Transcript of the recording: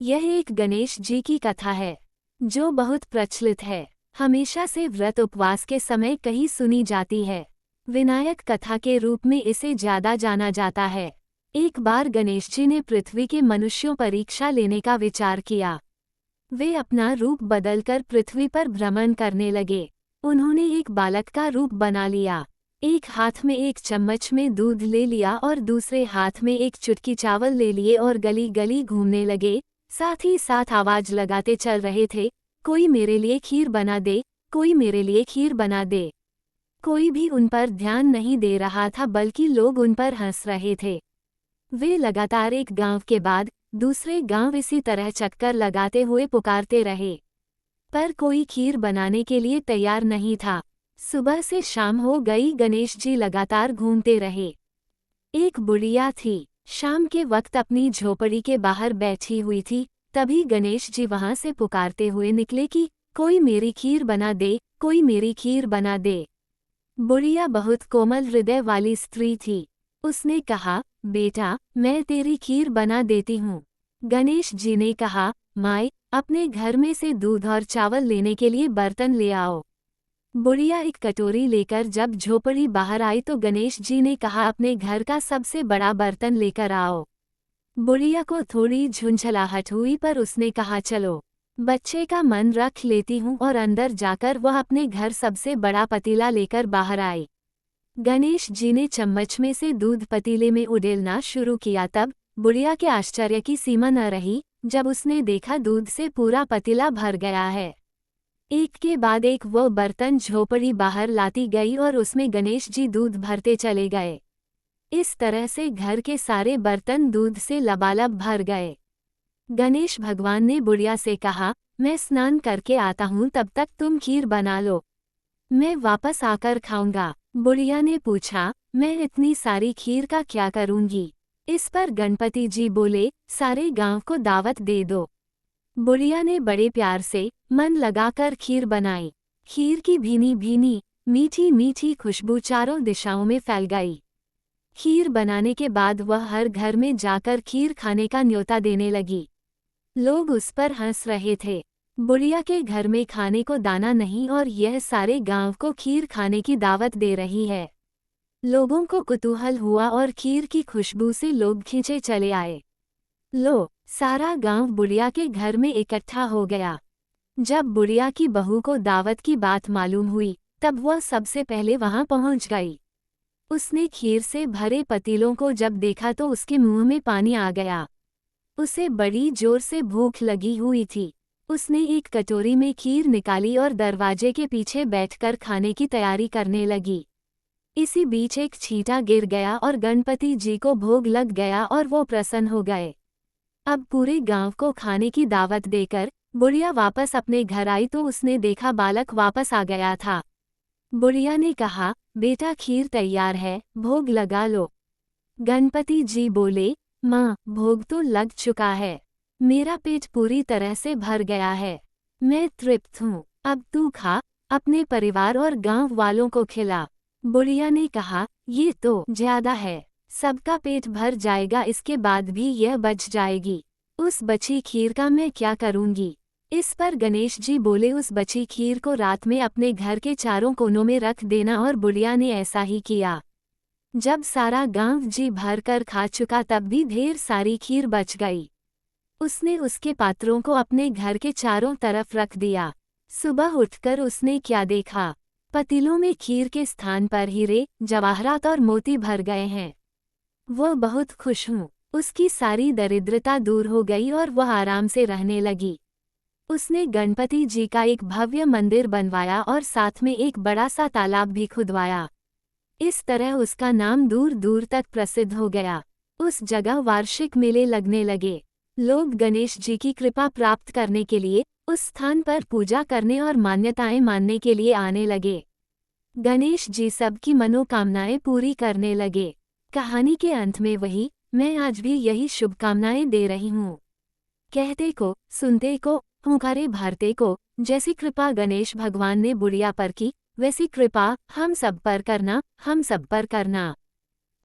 यह एक गणेश जी की कथा है जो बहुत प्रचलित है। हमेशा से व्रत उपवास के समय कहीं सुनी जाती है। विनायक कथा के रूप में इसे ज्यादा जाना जाता है। एक बार गणेश जी ने पृथ्वी के मनुष्यों परीक्षा लेने का विचार किया। वे अपना रूप बदलकर पृथ्वी पर भ्रमण करने लगे। उन्होंने एक बालक का रूप बना लिया। एक हाथ में एक चम्मच में दूध ले लिया और दूसरे हाथ में एक चुटकी चावल ले लिए और गली गली घूमने लगे। साथ ही साथ आवाज लगाते चल रहे थे, कोई मेरे लिए खीर बना दे, कोई मेरे लिए खीर बना दे। कोई भी उन पर ध्यान नहीं दे रहा था, बल्कि लोग उन पर हंस रहे थे। वे लगातार एक गांव के बाद दूसरे गांव इसी तरह चक्कर लगाते हुए पुकारते रहे, पर कोई खीर बनाने के लिए तैयार नहीं था। सुबह से शाम हो गई, गणेश जी लगातार घूमते रहे। एक बुढ़िया थी, शाम के वक्त अपनी झोपड़ी के बाहर बैठी हुई थी। तभी गणेश जी वहां से पुकारते हुए निकले कि कोई मेरी खीर बना दे, कोई मेरी खीर बना दे। बुढ़िया बहुत कोमल हृदय वाली स्त्री थी। उसने कहा, बेटा मैं तेरी खीर बना देती हूँ। गणेश जी ने कहा, माए अपने घर में से दूध और चावल लेने के लिए बर्तन ले आओ। बुढ़िया एक कटोरी लेकर जब झोपड़ी बाहर आई तो गणेश जी ने कहा, अपने घर का सबसे बड़ा बर्तन लेकर आओ। बुढ़िया को थोड़ी झुंझलाहट हुई, पर उसने कहा, चलो बच्चे का मन रख लेती हूँ, और अंदर जाकर वह अपने घर सबसे बड़ा पतीला लेकर बाहर आई। गणेश जी ने चम्मच में से दूध पतीले में उड़ेलना शुरू किया। तब बुढ़िया के आश्चर्य की सीमा न रही जब उसने देखा दूध से पूरा पतीला भर गया है। एक के बाद एक वो बर्तन झोपड़ी बाहर लाती गई और उसमें गणेश जी दूध भरते चले गए। इस तरह से घर के सारे बर्तन दूध से लबालब भर गए। गणेश भगवान ने बुढ़िया से कहा, मैं स्नान करके आता हूँ, तब तक तुम खीर बना लो, मैं वापस आकर खाऊंगा। बुढ़िया ने पूछा, मैं इतनी सारी खीर का क्या करूंगी? इस पर गणपति जी बोले, सारे गांव को दावत दे दो। बुढ़िया ने बड़े प्यार से मन लगाकर खीर बनाई। खीर की भीनी भीनी मीठी मीठी खुशबू चारों दिशाओं में फैल गई। खीर बनाने के बाद वह हर घर में जाकर खीर खाने का न्योता देने लगी। लोग उस पर हंस रहे थे। बुढ़िया के घर में खाने को दाना नहीं और यह सारे गांव को खीर खाने की दावत दे रही है। लोगों को कुतूहल हुआ और खीर की खुशबू से लोग खींचे चले आए। लो, सारा गांव बुढ़िया के घर में इकट्ठा हो गया। जब बुढ़िया की बहू को दावत की बात मालूम हुई, तब वह सबसे पहले वहां पहुंच गई। उसने खीर से भरे पतीलों को जब देखा तो उसके मुंह में पानी आ गया। उसे बड़ी जोर से भूख लगी हुई थी। उसने एक कटोरी में खीर निकाली और दरवाजे के पीछे बैठकर खाने की तैयारी करने लगी। इसी बीच एक छींटा गिर गया और गणपति जी को भोग लग गया और वो प्रसन्न हो गए। अब पूरे गांव को खाने की दावत देकर बुढ़िया वापस अपने घर आई तो उसने देखा बालक वापस आ गया था। बुढ़िया ने कहा, बेटा खीर तैयार है, भोग लगा लो। गणपति जी बोले, माँ भोग तो लग चुका है, मेरा पेट पूरी तरह से भर गया है, मैं तृप्त हूँ, अब तू खा, अपने परिवार और गांव वालों को खिला। बुढ़िया ने कहा, ये तो ज्यादा है, सबका पेट भर जाएगा, इसके बाद भी यह बच जाएगी, उस बची खीर का मैं क्या करूँगी? इस पर गणेश जी बोले, उस बची खीर को रात में अपने घर के चारों कोनों में रख देना। और बुढ़िया ने ऐसा ही किया। जब सारा गांव जी भर कर खा चुका तब भी ढेर सारी खीर बच गई। उसने उसके पात्रों को अपने घर के चारों तरफ रख दिया। सुबह उठकर उसने क्या देखा? पतीलों में खीर के स्थान पर हीरे, जवाहरात और मोती भर गए हैं। वह बहुत खुश हूँ, उसकी सारी दरिद्रता दूर हो गई और वह आराम से रहने लगी। उसने गणपति जी का एक भव्य मंदिर बनवाया और साथ में एक बड़ा सा तालाब भी खुदवाया। इस तरह उसका नाम दूर दूर तक प्रसिद्ध हो गया। उस जगह वार्षिक मेले लगने लगे। लोग गणेश जी की कृपा प्राप्त करने के लिए उस स्थान पर पूजा करने और मान्यताएं मानने के लिए आने लगे। गणेश जी सबकी मनोकामनाएं पूरी करने लगे। कहानी के अंत में वही, मैं आज भी यही शुभकामनाएं दे रही हूँ। कहते को, सुनते को, हुंकारे भरते को, जैसी कृपा गणेश भगवान ने बुढ़िया पर की, वैसी कृपा हम सब पर करना, हम सब पर करना।